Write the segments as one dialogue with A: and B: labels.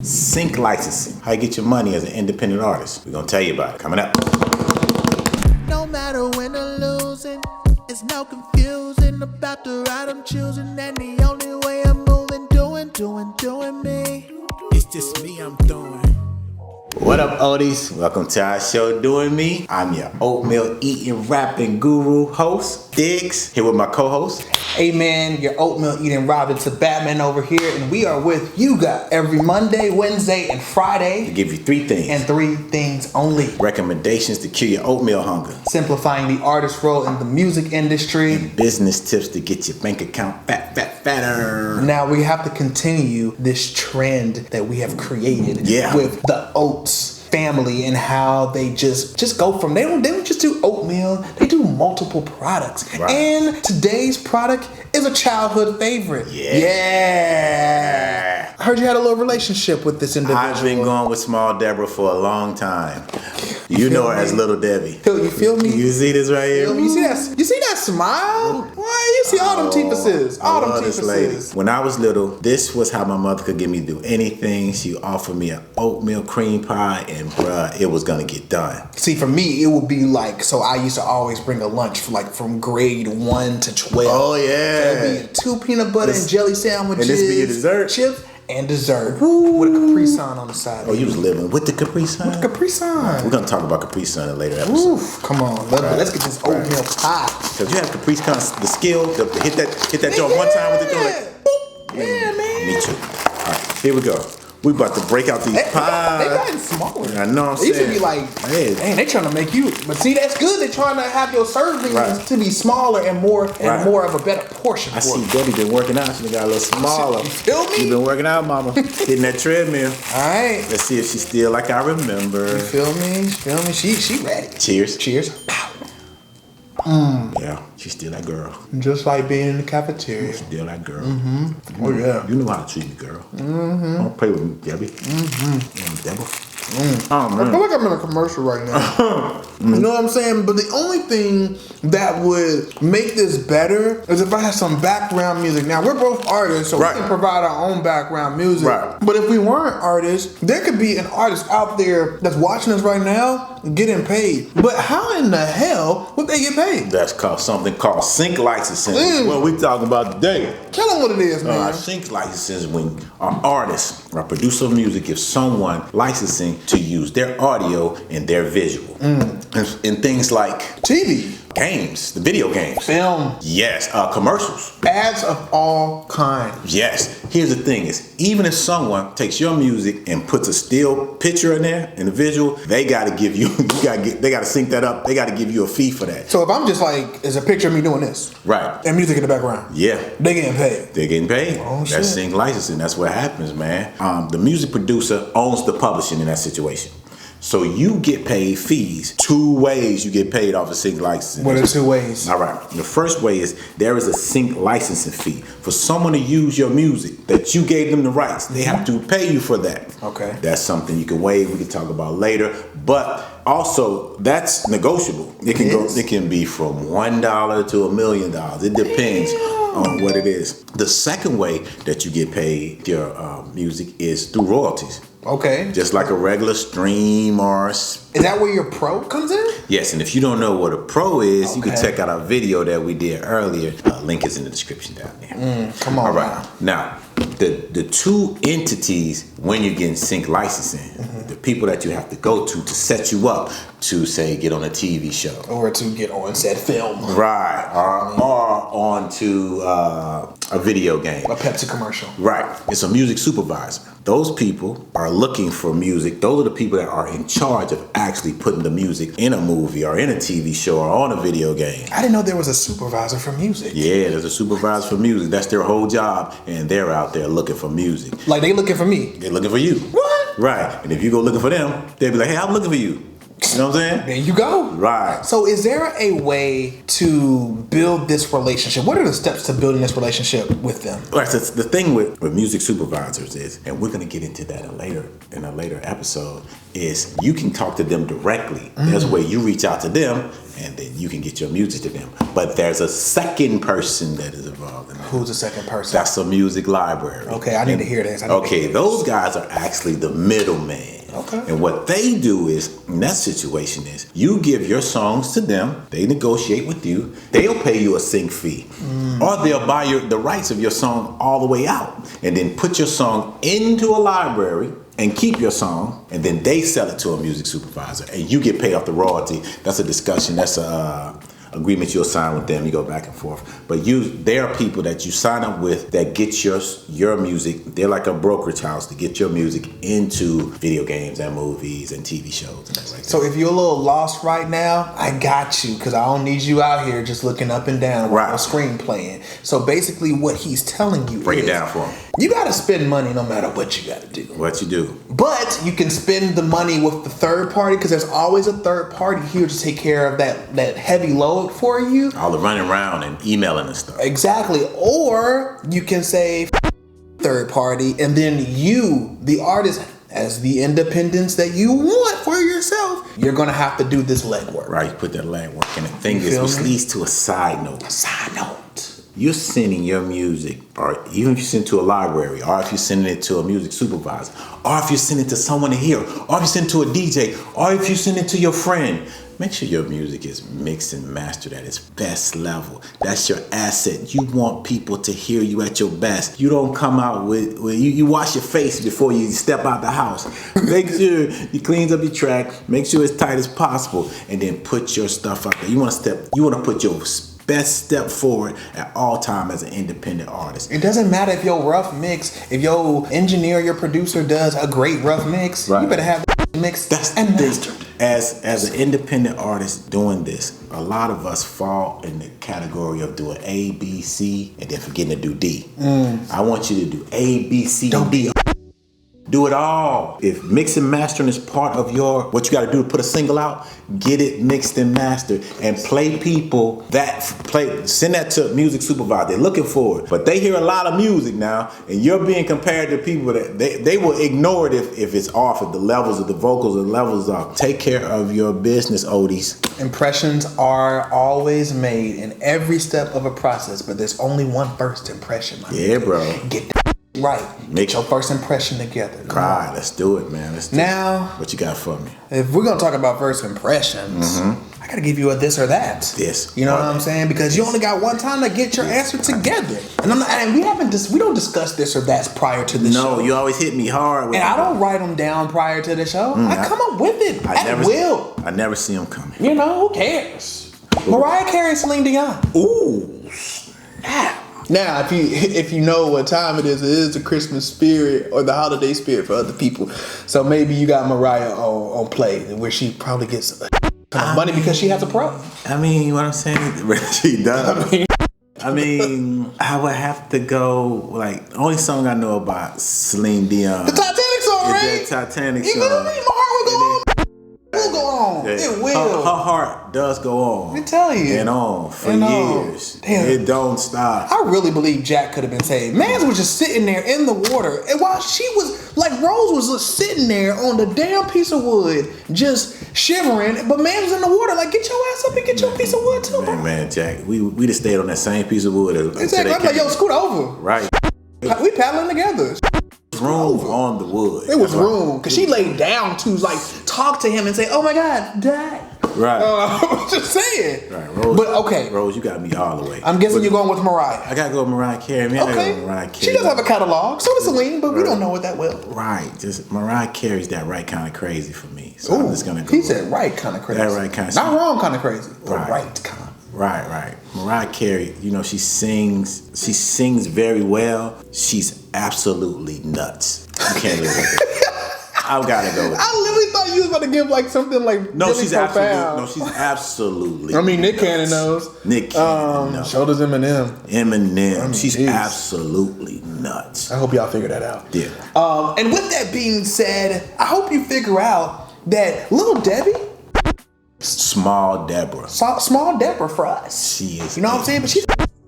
A: Sync licensing, how you get your money as an independent artist. We're gonna tell you about it coming up.
B: No matter when I'm losing, it's no confusing about the ride I'm choosing, and the only way I'm moving, doing me. It's just me I'm doing.
A: What up, Odies? Welcome to our show, Doing Me. I'm your oatmeal eating, rapping guru host, Dyggz, here with my co-host.
C: Hey man, your oatmeal eating Robinson Batman over here, and we are with you guys every Monday, Wednesday, and Friday.
A: To give you 3 things.
C: And 3 things only.
A: Recommendations to kill your oatmeal hunger.
C: Simplifying the artist role in the music industry.
A: And business tips to get your bank account fatter.
C: Now we have to continue this trend that we have created with the oats family and how they just go from they don't just do oatmeal, they do multiple products.
A: Right.
C: And today's product is a childhood favorite. Yeah. I heard you had a little relationship with this individual.
A: I've been going with Small Deborah for a long time. You know her as Little Debbie.
C: You feel me?
A: You see this right here?
C: You see that smile? Why? You see all them teepuses. All them teepuses.
A: When I was little, this was how my mother could get me to do anything. She offered me an oatmeal cream pie, and bruh, it was gonna get done.
C: See, for me, it would be like, so I used to always bring a lunch for from grade 1 to 12.
A: Oh yeah.
C: So it'd be 2 peanut butter and jelly sandwiches.
A: And this be your dessert?
C: Chips. And dessert. Woo. With a Capri Sun on the side.
A: Oh, you was living with the Capri Sun?
C: With the Capri Sun.
A: We're going to talk about Capri Sun in a later episode.
C: Oof, come on. Let's get this oatmeal pie.
A: Because you have Capri Sun, the skill to hit that joint one time with the joint.
C: Yeah, man.
A: Me too. All right, here we go. We about to break out these pies.
C: They gotten smaller.
A: I know what I'm saying.
C: They used to be like, dang, they trying to make you. But see, that's good. They trying to have your servings to be smaller and more of a better portion.
A: I see Debbie been working out. She got a little smaller.
C: You feel me?
A: You been working out, mama. Hitting that treadmill.
C: All right.
A: Let's see if she's still like I remember.
C: You feel me? She ready.
A: Cheers.
C: Cheers.
A: Yeah, she's still that girl.
C: Just like being in the cafeteria.
A: Still that girl.
C: Mm-hmm. Oh yeah.
A: You know how to treat me, girl.
C: Mm-hmm.
A: Don't play with me, Debbie.
C: Mm-hmm.
A: Debbie.
C: Oh, man. I feel like I'm in a commercial right now. You know what I'm saying? But the only thing that would make this better is if I had some background music. Now, we're both artists, so we can provide our own background music. Right. But if we weren't artists, there could be an artist out there that's watching us right now getting paid. But how in the hell would they get paid?
A: That's called something called sync licensing. What we talking about today.
C: Tell them what it is, man.
A: Sync licensing is when an artist or producer of music gives someone licensing to use their audio and their visual. And things like
C: TV.
A: Games, the video games.
C: Film.
A: Yes, commercials.
C: Ads of all kinds.
A: Yes. Here's the thing is, even if someone takes your music and puts a still picture in there, in the visual, they gotta give you, they gotta sync that up. They gotta give you a fee for that.
C: So if I'm just like, it's a picture of me doing this. Right. And music in the background.
A: Yeah.
C: They getting paid.
A: They're getting paid.
C: Oh, shit.
A: That's sync licensing. That's what happens, man. The music producer owns the publishing in that situation. So you get paid fees. 2 ways you get paid off of sync licensing.
C: What are 2 ways?
A: All right. The first way is there is a sync licensing fee. For someone to use your music that you gave them the rights, they have to pay you for that.
C: Okay.
A: That's something you can waive. We can talk about later. But also, that's negotiable. It can be from $1 to $1 million. It depends on what it is. The second way that you get paid your music is through royalties.
C: Okay.
A: Just like a regular stream or...
C: Is that where your pro comes in?
A: Yes, and if you don't know what a pro is, you can check out our video that we did earlier. Link is in the description down there.
C: Come on.
A: All right. Now, the 2 entities when you're getting sync licensing, the people that you have to go to set you up to, say, get on a TV show.
C: Or to get on said film.
A: Right. Or onto a video game.
C: A Pepsi commercial.
A: Right. It's a music supervisor. Those people are looking for music. Those are the people that are in charge of actually putting the music in a movie or in a TV show or on a video game.
C: I didn't know there was a supervisor for music.
A: Yeah, there's a supervisor for music. That's their whole job, and they're out there looking for music.
C: Like they looking for me?
A: They're looking for you.
C: What?
A: Right. And if you go looking for them, they'll be like, hey, I'm looking for you. You know what I'm saying?
C: There you go.
A: Right.
C: So is there a way to build this relationship? What are the steps to building this relationship with them?
A: Right, so the thing with music supervisors is, and we're going to get into that in a later episode, is you can talk to them directly. There's a way you reach out to them, and then you can get your music to them. But there's a second person that is involved in that.
C: Who's the second person?
A: That's a music library.
C: Okay, I need to hear this.
A: Those guys are actually the middleman.
C: Okay.
A: And what they do is, in that situation is, you give your songs to them, they negotiate with you, they'll pay you a sync fee. Or they'll buy the rights of your song all the way out, and then put your song into a library and keep your song, and then they sell it to a music supervisor, and you get paid off the royalty. That's a discussion. That's a agreement you'll sign with them. You go back and forth. But there are people that you sign up with that get your music. They're like a brokerage house to get your music into video games and movies and TV shows and things like that.
C: So if you're a little lost right now, I got you, because I don't need you out here just looking up and down while the screen playing. So basically what he's telling you
A: Break it down for him.
C: You got to spend money no matter what you got to do.
A: What you do.
C: But you can spend the money with the third party, because there's always a third party here to take care of that heavy load for you.
A: All the running around and emailing and stuff.
C: Exactly. Or you can say third party, and then you, the artist, as the independence that you want for yourself, you're going to have to do this legwork.
A: Right, you put that legwork. And the thing is, which leads to a side note.
C: A side note.
A: You're sending your music, or even if you send it to a library, or if you're sending it to a music supervisor, or if you send it to someone to hear, or if you send it to a DJ, or if you send it to your friend, make sure your music is mixed and mastered at its best level. That's your asset. You want people to hear you at your best. You don't come out with you wash your face before you step out the house. Make sure you cleans up your track, make sure it's tight as possible, and then put your stuff out there. You want to put your best step forward at all time as an independent artist.
C: It doesn't matter if your rough mix, if your engineer, your producer does a great rough mix, you better have the mix and mastered.
A: As an independent artist doing this, a lot of us fall in the category of doing A, B, C, and then forgetting to do D. I want you to do A, B, C, and D. Do it all. If mix and mastering is part of what you got to do to put a single out, get it mixed and mastered, and play people send that to music supervisor. They're looking for it, but they hear a lot of music now, and you're being compared to people that they will ignore it if it's off, if the levels of the vocals or the levels are. Take care of your business, Odies.
C: Impressions are always made in every step of a process, but there's only one first impression.
A: Yeah, bro.
C: Get right. Make your first impression together.
A: Right, let's do it, man.
C: Now,
A: what you got for me?
C: If we're gonna talk about first impressions, I gotta give you a this or that.
A: This.
C: You know what I'm saying? Because you only got one time to get your answer together. And we don't discuss this or that prior to the show.
A: No, you always hit me hard.
C: I don't write them down prior to the show. I come up with it at will.
A: I never see them coming.
C: You know, who cares? Mariah Carey and Celine Dion.
A: Ooh.
C: Now, if you know what time it is the Christmas spirit or the holiday spirit for other people. So maybe you got Mariah on play, where she probably gets money because she has a pro.
A: I mean, what I'm saying, she does. I mean, I would have to go, the only song I know about Celine Dion.
C: The Titanic song, right?
A: The Titanic
C: song. You know what I mean? My heart will go on. It will go on.
A: Yeah.
C: It will.
A: Her heart does go on.
C: I tell you.
A: And on for years.
C: Damn.
A: It don't stop.
C: I really believe Jack could have been saved. Mans was just sitting there in the water. And while she was, Rose was just sitting there on the damn piece of wood, just shivering. But man was in the water, get your ass up and get your piece of wood too, bro.
A: Man, Jack, we just stayed on that same piece of wood.
C: Exactly. I'm like, yo, scoot over.
A: Right.
C: We paddling together.
A: Room on the wood.
C: It was room, because she laid down to talk to him and say, "Oh my God, die."
A: Right.
C: I'm just saying.
A: Right, Rose.
C: But okay,
A: Rose, you got me all the way.
C: I'm guessing you're going with Mariah.
A: I gotta go with Mariah Carey. Man,
C: okay. She does have a catalog. So does Celine, but we don't know it that well.
A: Right. Just Mariah Carey's that right kind of crazy for me. So I'm just gonna go.
C: He said right kind of crazy.
A: That right kind of.
C: Not wrong kind of crazy. Right kind.
A: Right. Mariah Carey, she sings very well. She's absolutely nuts. You can't live with it. I've got to go with it.
C: I literally thought you was about to give something
A: no,
C: really
A: she's
C: profound.
A: absolutely.
C: I mean, Nick Cannon knows.
A: Nick Cannon knows.
C: Shoulders Eminem.
A: Eminem. She's absolutely nuts.
C: I hope y'all figure that out.
A: Yeah.
C: And with that being said, I hope you figure out that Little Debbie,
A: Small Deborah.
C: Small Deborah for us.
A: She is.
C: You know what I'm saying? But she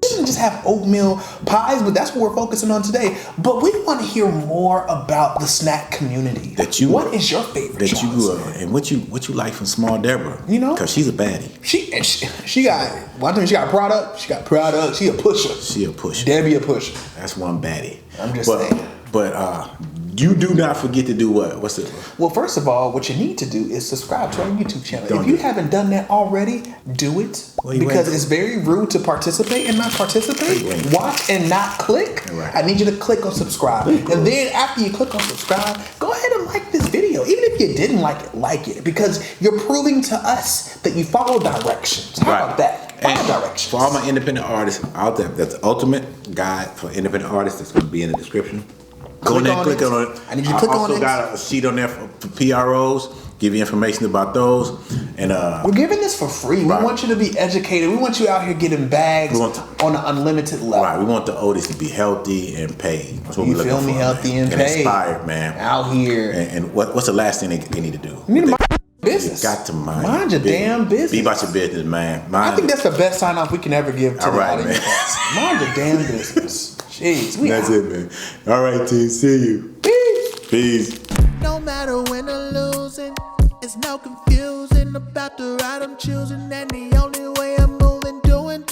C: doesn't just have oatmeal pies, but that's what we're focusing on today. But we want to hear more about the snack community. What is your favorite?
A: And what you like from Small Deborah?
C: You know,
A: because she's a baddie.
C: She got one thing. She got product. She got product. She a pusher.
A: She a pusher.
C: Debbie a pusher.
A: That's one baddie.
C: I'm just saying.
A: But you do not forget to do what? What's it?
C: Well, first of all, what you need to do is subscribe to our YouTube channel. If you haven't done that already, do it. Because it's very rude to participate and not participate. Watch and not click. Right. I need you to click on subscribe. And then after you click on subscribe, go ahead and like this video. Even if you didn't like it. Because you're proving to us that you follow directions. How about that? Follow directions.
A: For all my independent artists out there, that's the ultimate guide for independent artists. That's going to be in the description. Go in there, click on it.
C: I need you to click on it.
A: I also got a sheet on there for p.r.o.s. Give you information about those. And
C: we're giving this for free. We want you to be educated. We want you out here getting bags on an unlimited level.
A: Right. We want the oldies to be healthy and paid. That's what
C: you feel me? Healthy and paid.
A: And inspired, man.
C: Out here.
A: And what's the last thing they need to do?
C: You need to mind your business.
A: You got to
C: mind your damn business.
A: Be about your business, man.
C: I think that's the best sign off we can ever give to the audience. Mind your damn business. Jeez,
A: that's it, man. All right, team. See you. Peace.
B: No matter win or losing, it's no confusing about the ride I'm choosing, and the only way I'm moving, doing.